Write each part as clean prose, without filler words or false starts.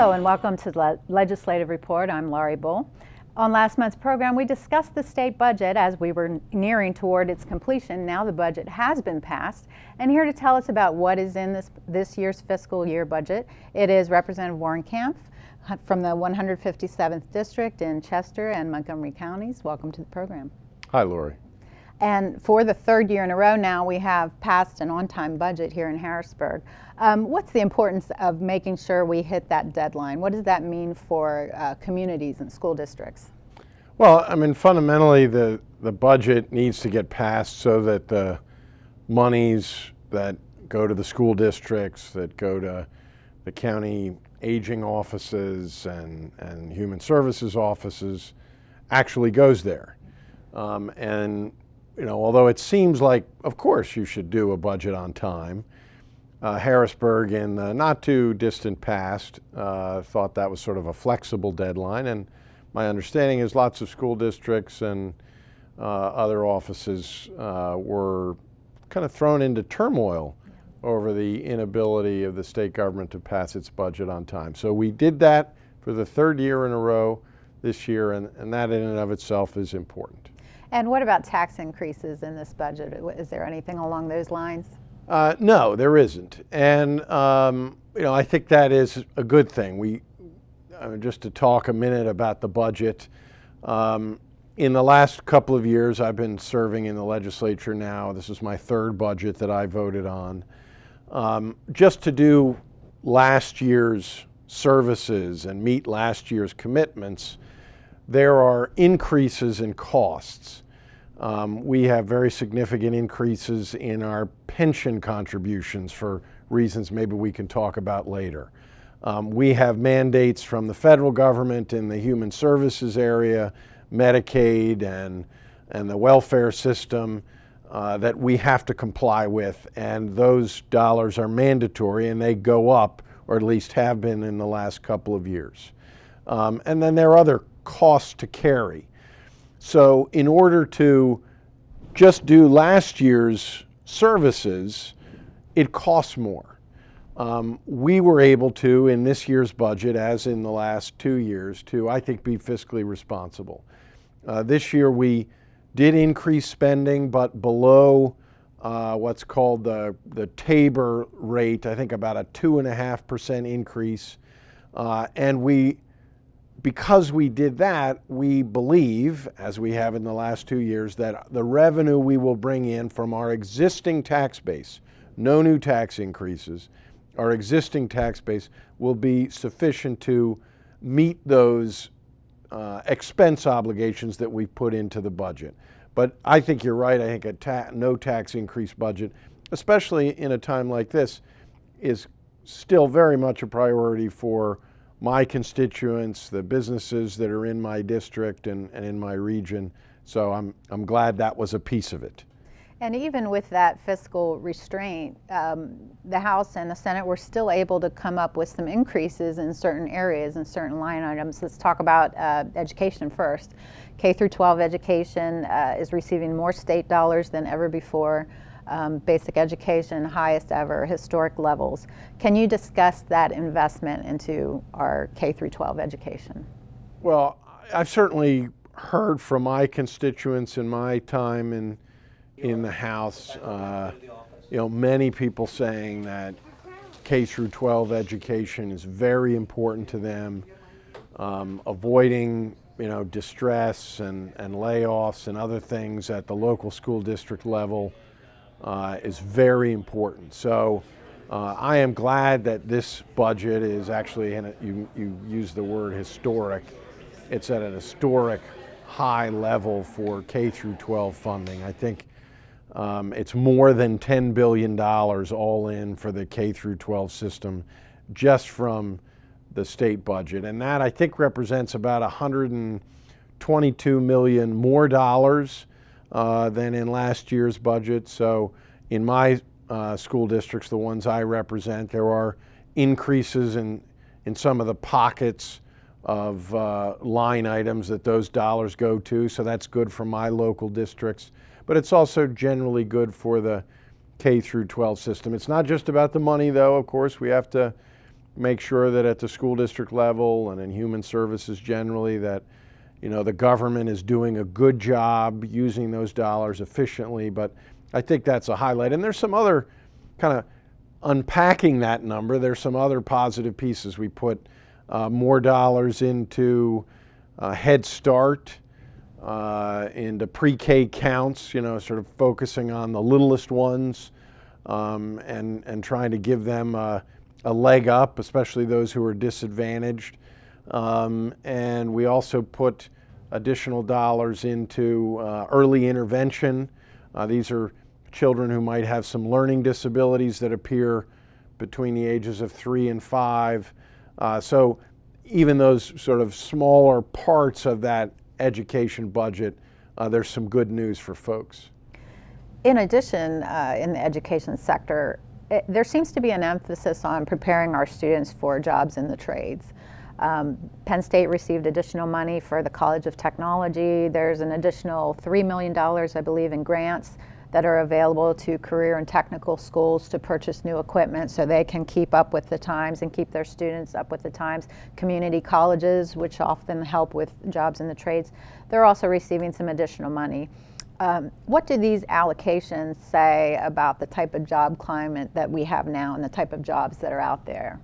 Hello and welcome to the Legislative Report. I'm Laurie Bull. On last month's program, we discussed the state budget as we were nearing toward its completion. Now the budget has been passed, and here to tell us about what is in this year's fiscal year budget, it is Representative Warren Kampf from the 157th District in Chester and Montgomery counties. Welcome to the program. Hi, Laurie. And for the third year in a row now, we have passed an on-time budget here in Harrisburg. What's the importance of making sure we hit that deadline? What does that mean for communities and school districts? Well, I mean, fundamentally, the budget needs to get passed so that the monies that go to the school districts, that go to the county aging offices and human services offices actually goes there. And you know, although it seems like, of course, you should do a budget on time, Harrisburg in the not too distant past thought that was sort of a flexible deadline, and my understanding is lots of school districts and other offices were kind of thrown into turmoil over the inability of the state government to pass its budget on time. So we did that for the third year in a row this year, and that in and of itself is important. And what about tax increases in this budget? Is there anything along those lines? No, there isn't. And you know, I think that is a good thing. Just to talk a minute about the budget. In the last couple of years, I've been serving in the legislature now. This is my third budget that I voted on. Just to do last year's services and meet last year's commitments, there are increases in costs. We have very significant increases in our pension contributions for reasons maybe we can talk about later. We have mandates from the federal government in the human services area, Medicaid and the welfare system that we have to comply with, and those dollars are mandatory and they go up, or at least have been in the last couple of years. And then there are other costs to carry. So in order to just do last year's services, it costs more. We were able to, in this year's budget, as in the last 2 years, to, I think, be fiscally responsible. This year we did increase spending, but below what's called the Tabor rate, I think about a 2.5% increase. And because we did that, we believe, as we have in the last 2 years, that the revenue we will bring in from our existing tax base, no new tax increases, our existing tax base will be sufficient to meet those expense obligations that we've put into the budget. But I think you're right. I think a no tax increase budget, especially in a time like this, is still very much a priority for my constituents, the businesses that are in my district and in my region. So I'm glad that was a piece of it. And even with that fiscal restraint, the House and the Senate were still able to come up with some increases in certain areas and certain line items. Let's talk about education first. K through 12 education is receiving more state dollars than ever before. Basic education, highest ever, historic levels. Can you discuss that investment into our K through 12 education? Well, I've certainly heard from my constituents in my time in the House, you know, many people saying that K through 12 education is very important to them. Avoiding, you know, distress and layoffs and other things at the local school district level is very important. So I am glad that this budget is actually, you use the word historic, it's at an historic high level for K through 12 funding. I think it's more than $10 billion all in for the K through 12 system just from the state budget. And that, I think, represents about $122 million more dollars than in last year's budget. So in my school districts, the ones I represent, there are increases in some of the pockets of line items that those dollars go to. So that's good for my local districts. But it's also generally good for the K through 12 system. It's not just about the money, though. Of course, we have to make sure that at the school district level and in human services generally that the government is doing a good job using those dollars efficiently. But I think that's a highlight. And there's some other kind of unpacking that number. There's some other positive pieces. We put more dollars into Head Start, into pre-K counts, sort of focusing on the littlest ones, and trying to give them a leg up, especially those who are disadvantaged. And we also put additional dollars into early intervention. These are children who might have some learning disabilities that appear between the ages of 3 and 5. So even those sort of smaller parts of that education budget, there's some good news for folks. In addition, in the education sector, there seems to be an emphasis on preparing our students for jobs in the trades. Penn State received additional money for the College of Technology. There's an additional $3 million, I believe, in grants that are available to career and technical schools to purchase new equipment so they can keep up with the times and keep their students up with the times. Community colleges, which often help with jobs in the trades, they're also receiving some additional money. What do these allocations say about the type of job climate that we have now and the type of jobs that are out there?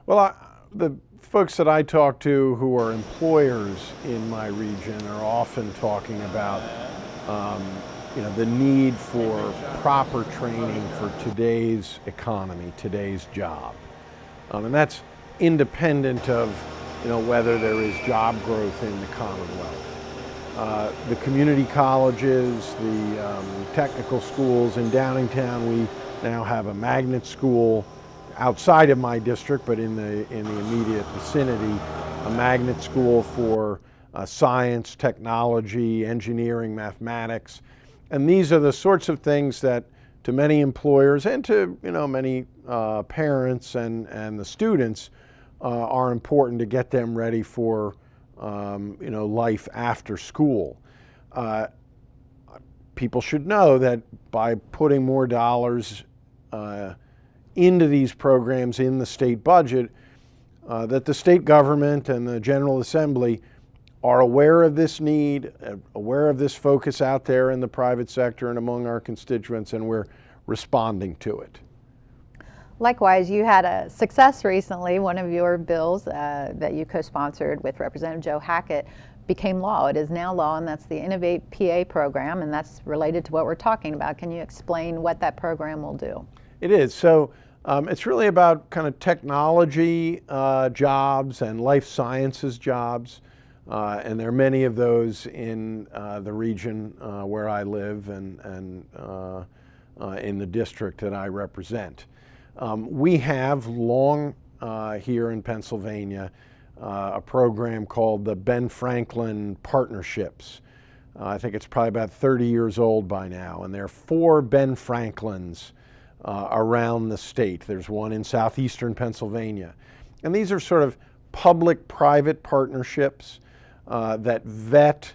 Well, the folks that I talk to who are employers in my region are often talking about the need for proper training for today's economy, today's job. And that's independent of whether there is job growth in the Commonwealth. The community colleges, the technical schools in Downingtown, we now have a magnet school outside of my district, but in the immediate vicinity, a magnet school for science, technology, engineering, mathematics. And these are the sorts of things that to many employers and to many parents and the students are important to get them ready for life after school. People should know that by putting more dollars into these programs in the state budget, that the state government and the General Assembly are aware of this need, aware of this focus out there in the private sector and among our constituents, and we're responding to it. Likewise, you had a success recently. One of your bills that you co-sponsored with Representative Joe Hackett became law. It is now law, and that's the Innovate PA program, and that's related to what we're talking about. Can you explain what that program will do? It is. So it's really about kind of technology jobs and life sciences jobs. And there are many of those in the region where I live and in the district that I represent. We have long here in Pennsylvania a program called the Ben Franklin Partnerships. I think it's probably about 30 years old by now, and there are 4 Ben Franklins around the state. There's one in southeastern Pennsylvania. And these are sort of public-private partnerships that vet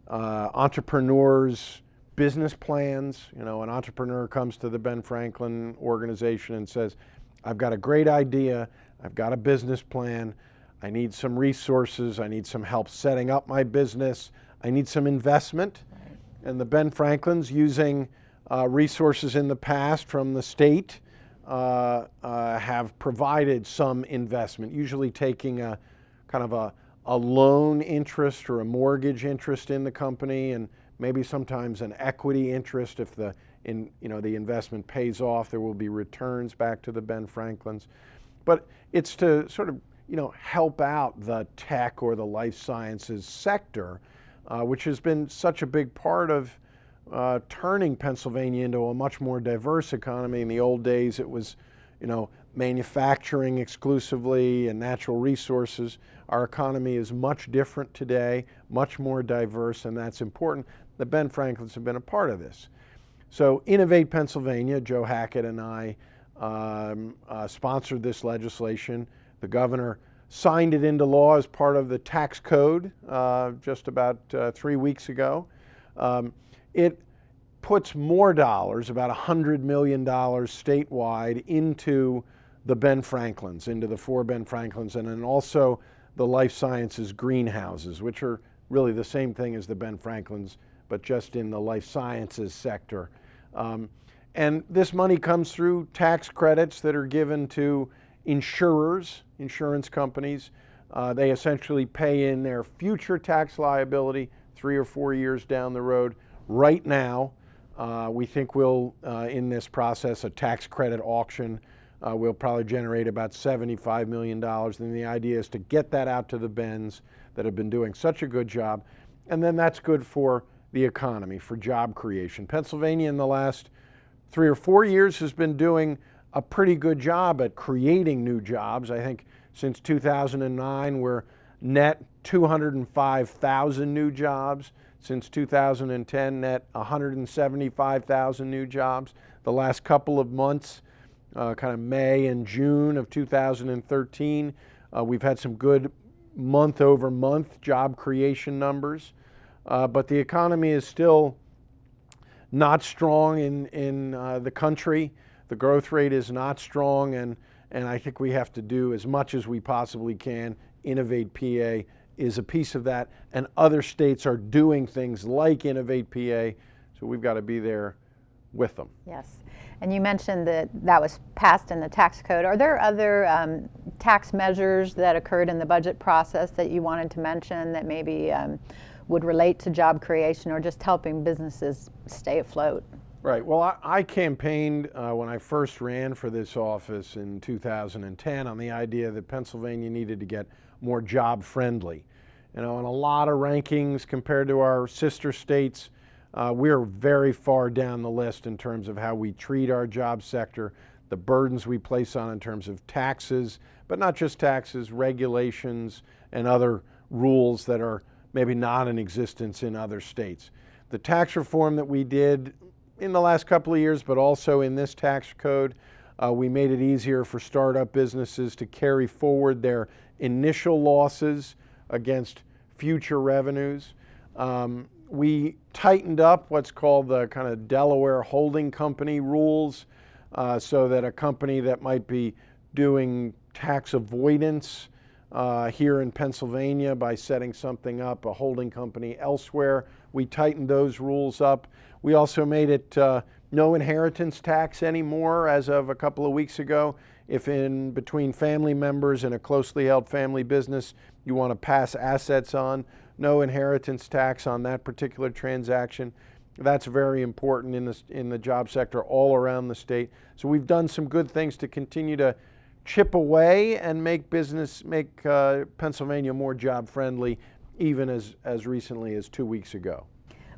entrepreneurs' business plans. An entrepreneur comes to the Ben Franklin organization and says, I've got a great idea, I've got a business plan, I need some resources, I need some help setting up my business, I need some investment. And the Ben Franklins, using resources in the past from the state, have provided some investment, usually taking a kind of a loan interest or a mortgage interest in the company, and maybe sometimes an equity interest. If the investment pays off, there will be returns back to the Ben Franklins. But it's to sort of help out the tech or the life sciences sector, which has been such a big part of turning Pennsylvania into a much more diverse economy. In the old days, it was manufacturing exclusively and natural resources. Our economy is much different today, much more diverse, and that's important. The Ben Franklins have been a part of this. So Innovate Pennsylvania, Joe Hackett and I sponsored this legislation. The governor signed it into law as part of the tax code just about 3 weeks ago. It puts more dollars, about $100 million statewide, into the Ben Franklins, into the 4 Ben Franklins, and then also the life sciences greenhouses, which are really the same thing as the Ben Franklins, but just in the life sciences sector. And this money comes through tax credits that are given to insurers, insurance companies. They essentially pay in their future tax liability 3 or 4 years down the road. Right now, we think we'll, in this process, a tax credit auction, we'll probably generate about $75 million. And the idea is to get that out to the Bens that have been doing such a good job. And then that's good for the economy, for job creation. Pennsylvania in the last 3 or 4 years has been doing a pretty good job at creating new jobs. I think since 2009, we're net 205,000 new jobs. Since 2010, net 175,000 new jobs. The last couple of months, kind of May and June of 2013, we've had some good month-over-month job creation numbers. But the economy is still not strong in the country. The growth rate is not strong, and I think we have to do as much as we possibly can. Innovate PA is a piece of that, and other states are doing things like Innovate PA, so we've got to be there with them. Yes, and you mentioned that that was passed in the tax code. Are there other tax measures that occurred in the budget process that you wanted to mention that maybe would relate to job creation or just helping businesses stay afloat? Right. Well, I campaigned when I first ran for this office in 2010 on the idea that Pennsylvania needed to get more job friendly. You know, in a lot of rankings compared to our sister states, we're very far down the list in terms of how we treat our job sector, the burdens we place on in terms of taxes, but not just taxes, regulations, and other rules that are maybe not in existence in other states. The tax reform that we did in the last couple of years, but also in this tax code, we made it easier for startup businesses to carry forward their initial losses against future revenues. We tightened up what's called the kind of Delaware holding company rules, so that a company that might be doing tax avoidance here in Pennsylvania by setting something up, a holding company elsewhere, we tightened those rules up. We also made it no inheritance tax anymore as of a couple of weeks ago. If in between family members in a closely held family business you want to pass assets on, no inheritance tax on that particular transaction. That's very important in the job sector all around the state. So we've done some good things to continue to chip away and make Pennsylvania more job friendly, even as recently as 2 weeks ago.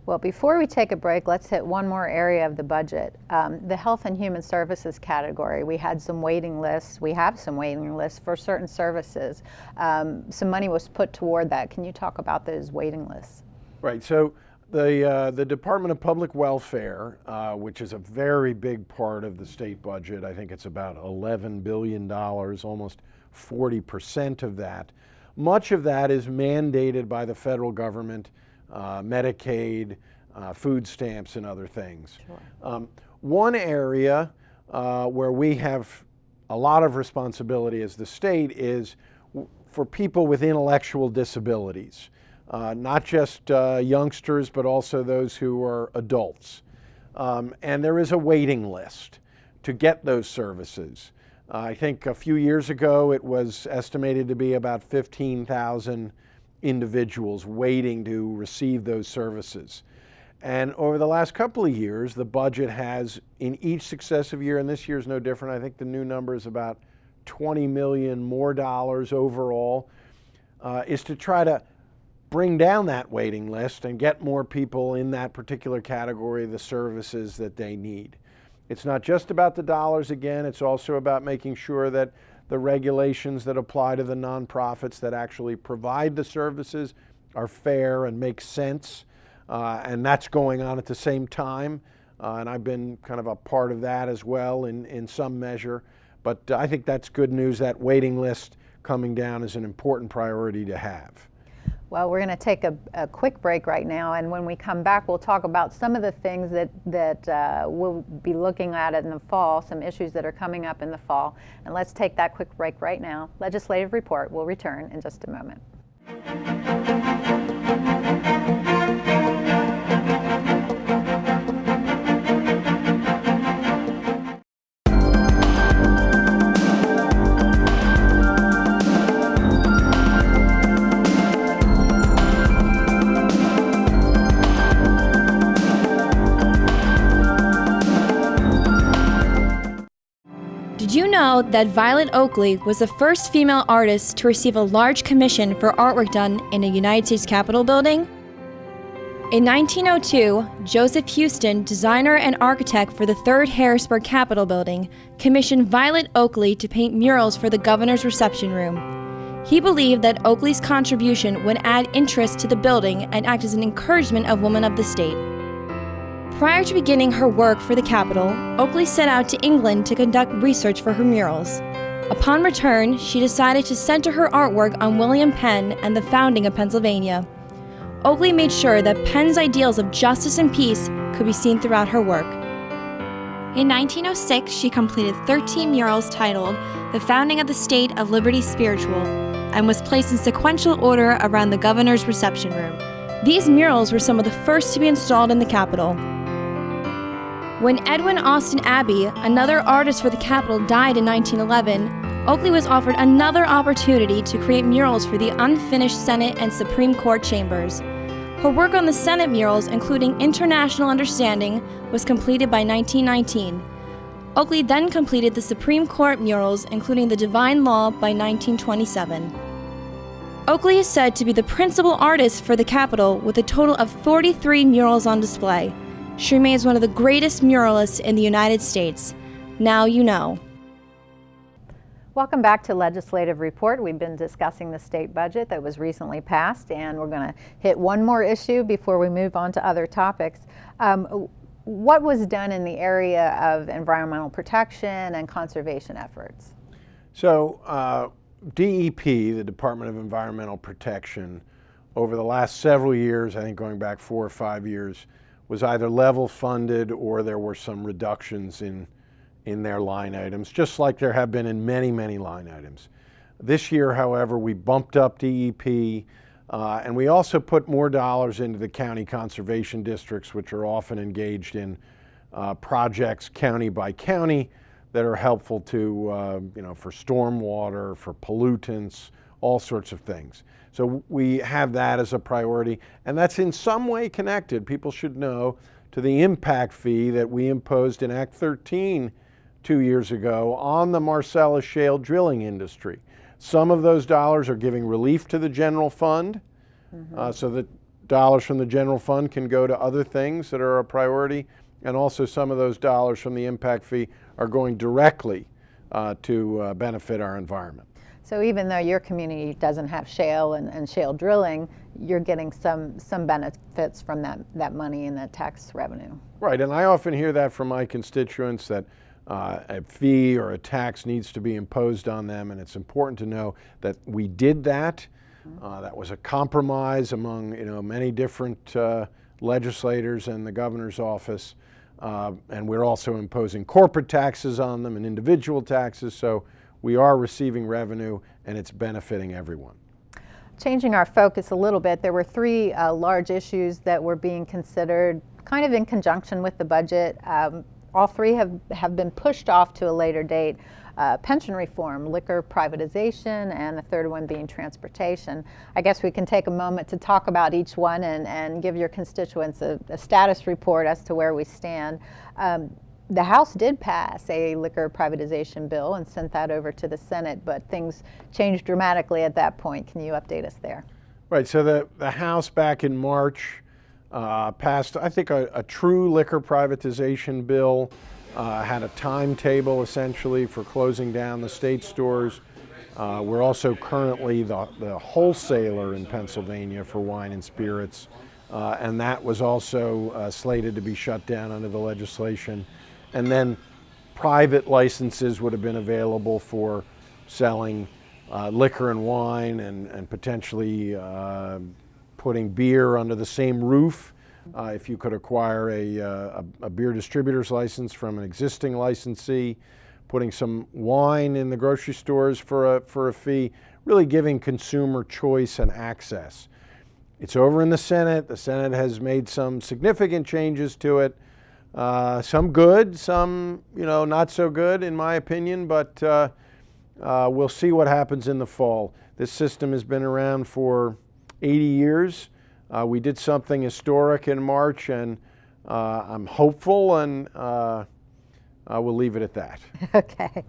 Well, before we take a break, let's hit one more area of the budget. The Health and Human Services category. We had some waiting lists. We have some waiting lists for certain services. Some money was put toward that. Can you talk about those waiting lists? Right. So the Department of Public Welfare, which is a very big part of the state budget, I think it's about $11 billion, almost 40% of that. Much of that is mandated by the federal government. Medicaid, food stamps, and other things. Sure. One area where we have a lot of responsibility as the state is for people with intellectual disabilities, not just youngsters, but also those who are adults. And there is a waiting list to get those services. I think a few years ago it was estimated to be about 15,000 individuals waiting to receive those services. And over the last couple of years, the budget has, in each successive year, and this year is no different, I think the new number is about $20 million more dollars overall, is to try to bring down that waiting list and get more people in that particular category the services that they need. It's not just about the dollars again, it's also about making sure that the regulations that apply to the nonprofits that actually provide the services are fair and make sense, and that's going on at the same time, and I've been kind of a part of that as well in some measure, but I think that's good news. That waiting list coming down is an important priority to have. Well, we're going to take a quick break right now, and when we come back, we'll talk about some of the things that we'll be looking at in the fall, some issues that are coming up in the fall. And let's take that quick break right now. Legislative Report will return in just a moment. Did you know that Violet Oakley was the first female artist to receive a large commission for artwork done in a United States Capitol building? In 1902, Joseph Houston, designer and architect for the 3rd Harrisburg Capitol building, commissioned Violet Oakley to paint murals for the governor's reception room. He believed that Oakley's contribution would add interest to the building and act as an encouragement of women of the state. Prior to beginning her work for the Capitol, Oakley set out to England to conduct research for her murals. Upon return, she decided to center her artwork on William Penn and the founding of Pennsylvania. Oakley made sure that Penn's ideals of justice and peace could be seen throughout her work. In 1906, she completed 13 murals titled The Founding of the State of Liberty Spiritual and was placed in sequential order around the governor's reception room. These murals were some of the first to be installed in the Capitol. When Edwin Austin Abbey, another artist for the Capitol, died in 1911, Oakley was offered another opportunity to create murals for the unfinished Senate and Supreme Court chambers. Her work on the Senate murals, including International Understanding, was completed by 1919. Oakley then completed the Supreme Court murals, including the Divine Law, by 1927. Oakley is said to be the principal artist for the Capitol, with a total of 43 murals on display. She remains one of the greatest muralists in the United States. Now you know. Welcome back to Legislative Report. We've been discussing the state budget that was recently passed, and we're going to hit one more issue before we move on to other topics. What was done in the area of environmental protection and conservation efforts? So DEP, the Department of Environmental Protection, over the last several years, I think going back 4 or 5 years, was either level funded or there were some reductions in their line items, just like there have been in many, many line items. This year, however, we bumped up DEP, and we also put more dollars into the county conservation districts, which are often engaged in projects county by county that are helpful to, for stormwater, for pollutants, all sorts of things. So we have that as a priority, and that's in some way connected, people should know, to the impact fee that we imposed in Act 13 2 years ago on the Marcellus shale drilling industry. Some of those dollars are giving relief to the general fund, so that dollars from the general fund can go to other things that are a priority, and also some of those dollars from the impact fee are going directly to benefit our environment. So even though your community doesn't have shale and shale drilling, you're getting some benefits from that money in that tax revenue. Right, and I often hear that from my constituents, that a fee or a tax needs to be imposed on them, and it's important to know that we did that. That was a compromise among many different legislators and the governor's office, and we're also imposing corporate taxes on them and individual taxes, so we are receiving revenue and it's benefiting everyone. Changing our focus a little bit, there were 3 large issues that were being considered kind of in conjunction with the budget. All 3 have been pushed off to a later date. Pension reform, liquor privatization, and the third one being transportation. I guess we can take a moment to talk about each one and give your constituents a status report as to where we stand. The House did pass a liquor privatization bill and sent that over to the Senate, but things changed dramatically at that point. Can you update us there? Right, so the House back in March passed, I think, a true liquor privatization bill, had a timetable essentially for closing down the state stores. We're also currently the wholesaler in Pennsylvania for wine and spirits, and that was also slated to be shut down under the legislation. And then private licenses would have been available for selling liquor and wine and potentially putting beer under the same roof. If you could acquire a beer distributor's license from an existing licensee, putting some wine in the grocery stores for a fee, really giving consumer choice and access. It's over in the Senate. The Senate has made some significant changes to it. Some good, some not so good in my opinion, but we'll see what happens in the fall. This system has been around for 80 years. We did something historic in March, and I'm hopeful, and we'll leave it at that. Okay.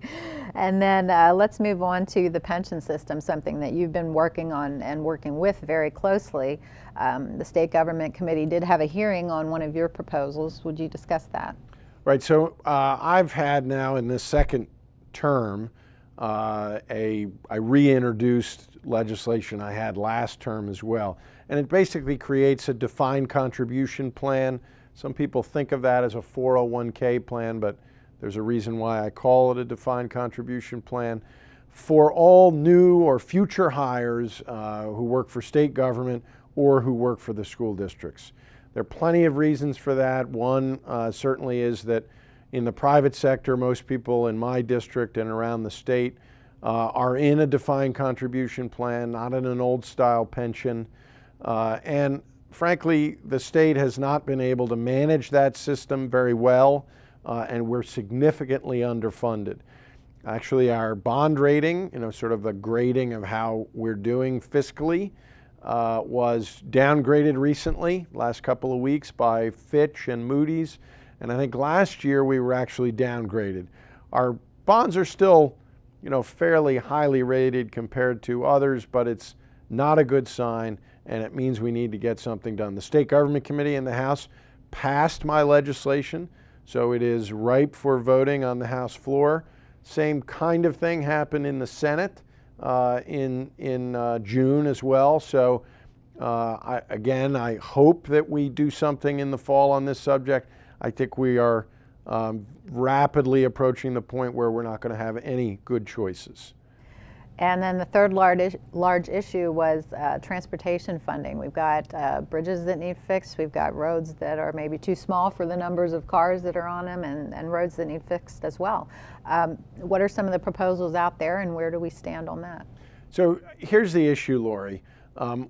And then let's move on to the pension system, something that you've been working on and working with very closely. The State Government Committee did have a hearing on one of your proposals. Would you discuss that? Right. So I've had now in this second term, I reintroduced legislation I had last term as well. And it basically creates a defined contribution plan. Some people think of that as a 401k plan, but there's a reason why I call it a defined contribution plan for all new or future hires who work for state government or who work for the school districts. There are plenty of reasons for that. One certainly is that in the private sector, most people in my district and around the state are in a defined contribution plan, not in an old style pension. And frankly, the state has not been able to manage that system very well, and we're significantly underfunded. Actually, our bond rating, sort of the grading of how we're doing fiscally, was downgraded recently, last couple of weeks, by Fitch and Moody's. And I think last year we were actually downgraded. Our bonds are still, fairly highly rated compared to others, but it's not a good sign, and it means we need to get something done. The State Government Committee in the House passed my legislation, so it is ripe for voting on the House floor. Same kind of thing happened in the Senate in June as well. So I hope that we do something in the fall on this subject. I think we are rapidly approaching the point where we're not going to have any good choices. And then the third large issue was transportation funding. We've got bridges that need fixed. We've got roads that are maybe too small for the numbers of cars that are on them, and roads that need fixed as well. What are some of the proposals out there, and where do we stand on that? So here's the issue, Lori.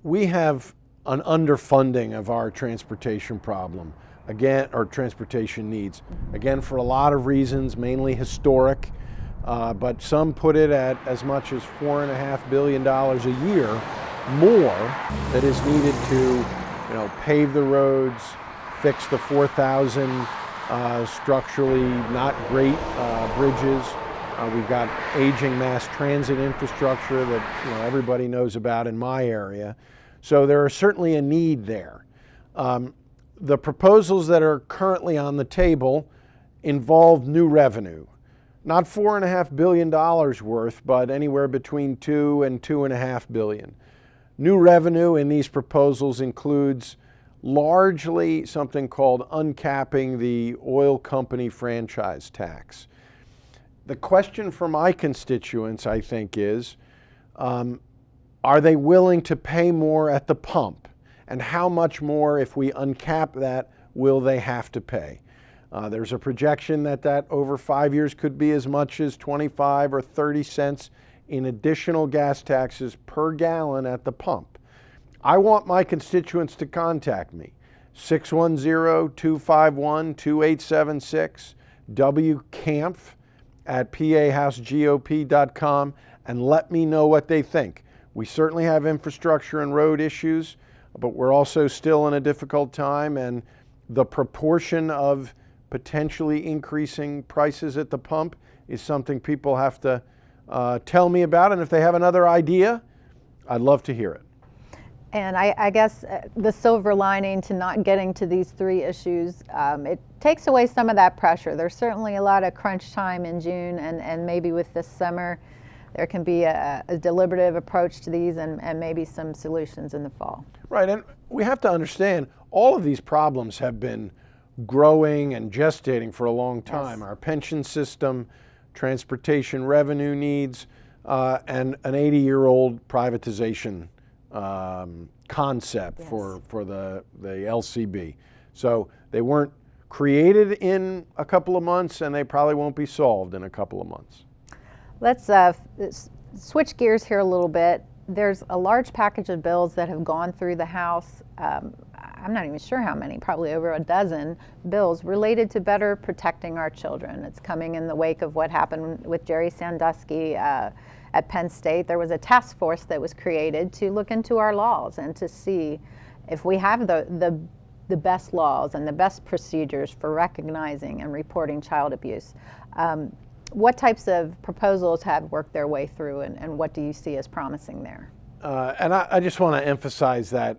We have an underfunding of our transportation problem, again, or transportation needs. Again, for a lot of reasons, mainly historic. But some put it at as much as $4.5 billion a year more that is needed to, pave the roads, fix the 4,000 structurally not great bridges. We've got aging mass transit infrastructure that everybody knows about in my area. So there is certainly a need there. The proposals that are currently on the table involve new revenue. Not $4.5 billion worth, but anywhere between $2 and $2.5 billion. New revenue in these proposals includes largely something called uncapping the oil company franchise tax. The question for my constituents, I think, is are they willing to pay more at the pump? And how much more, if we uncap that, will they have to pay? There's a projection that over 5 years could be as much as 25 or 30 cents in additional gas taxes per gallon at the pump. I want my constituents to contact me, 610-251-2876, Kampf at pahousegop.com, and let me know what they think. We certainly have infrastructure and road issues, but we're also still in a difficult time, and the proportion of potentially increasing prices at the pump is something people have to tell me about. And if they have another idea, I'd love to hear it. And I guess the silver lining to not getting to these three issues, it takes away some of that pressure. There's certainly a lot of crunch time in June, and maybe with this summer, there can be a deliberative approach to these and maybe some solutions in the fall. Right, and we have to understand all of these problems have been growing and gestating for a long time. Yes. Our pension system, transportation revenue needs, and an 80-year-old privatization concept Yes. for the LCB. So they weren't created in a couple of months, and they probably won't be solved in a couple of months. Let's switch gears here a little bit. There's a large package of bills that have gone through the House. I'm not even sure how many, probably over a dozen bills related to better protecting our children. It's coming in the wake of what happened with Jerry Sandusky at Penn State. There was a task force that was created to look into our laws and to see if we have the best laws and the best procedures for recognizing and reporting child abuse. What types of proposals have worked their way through, and what do you see as promising there? And I just want to emphasize that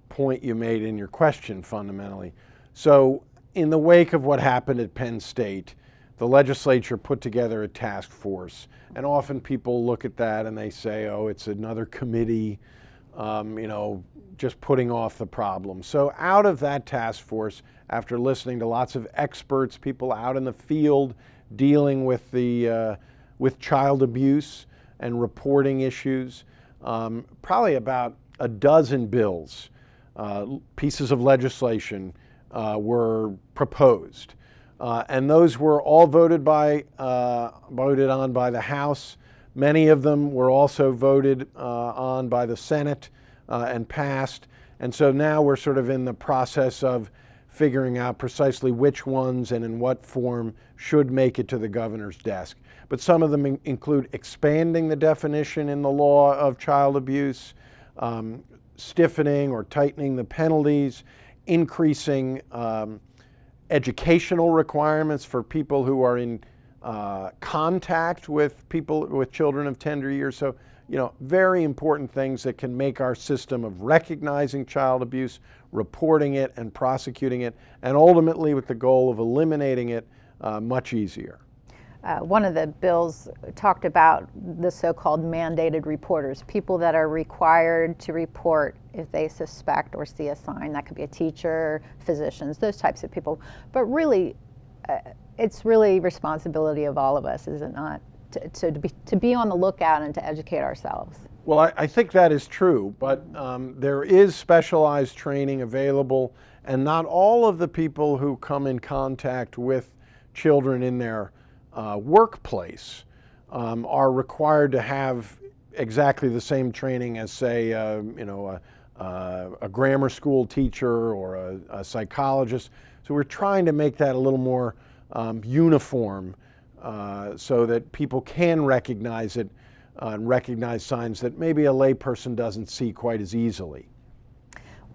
point you made in your question fundamentally. So in the wake of what happened at Penn State, the legislature put together a task force, and often people look at that and they say, oh, it's another committee, just putting off the problem. So out of that task force, after listening to lots of experts, people out in the field dealing with with child abuse and reporting issues, probably about a dozen bills, pieces of legislation were proposed. And those were all voted on by the House. Many of them were also voted on by the Senate and passed. And so now we're sort of in the process of figuring out precisely which ones and in what form should make it to the governor's desk. But some of them include expanding the definition in the law of child abuse, stiffening or tightening the penalties, increasing educational requirements for people who are in contact with children of tender years. So, very important things that can make our system of recognizing child abuse, reporting it, and prosecuting it, and ultimately with the goal of eliminating it, much easier. One of the bills talked about the so-called mandated reporters, people that are required to report if they suspect or see a sign. That could be a teacher, physicians, those types of people. But really, it's really responsibility of all of us, is it not, to be on the lookout and to educate ourselves? Well, I think that is true, but there is specialized training available, and not all of the people who come in contact with children in their workplace are required to have exactly the same training as, say, a grammar school teacher or a psychologist. So we're trying to make that a little more uniform so that people can recognize it and recognize signs that maybe a layperson doesn't see quite as easily.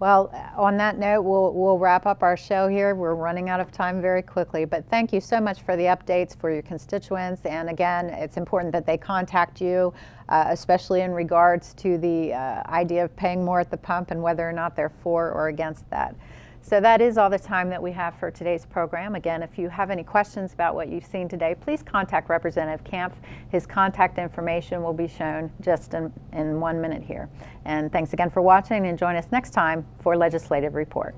Well, on that note, we'll wrap up our show here. We're running out of time very quickly, but thank you so much for the updates for your constituents. And again, it's important that they contact you, especially in regards to the idea of paying more at the pump and whether or not they're for or against that. So that is all the time that we have for today's program. Again, if you have any questions about what you've seen today, please contact Representative Kampf. His contact information will be shown just in 1 minute here. And thanks again for watching, and join us next time for Legislative Report.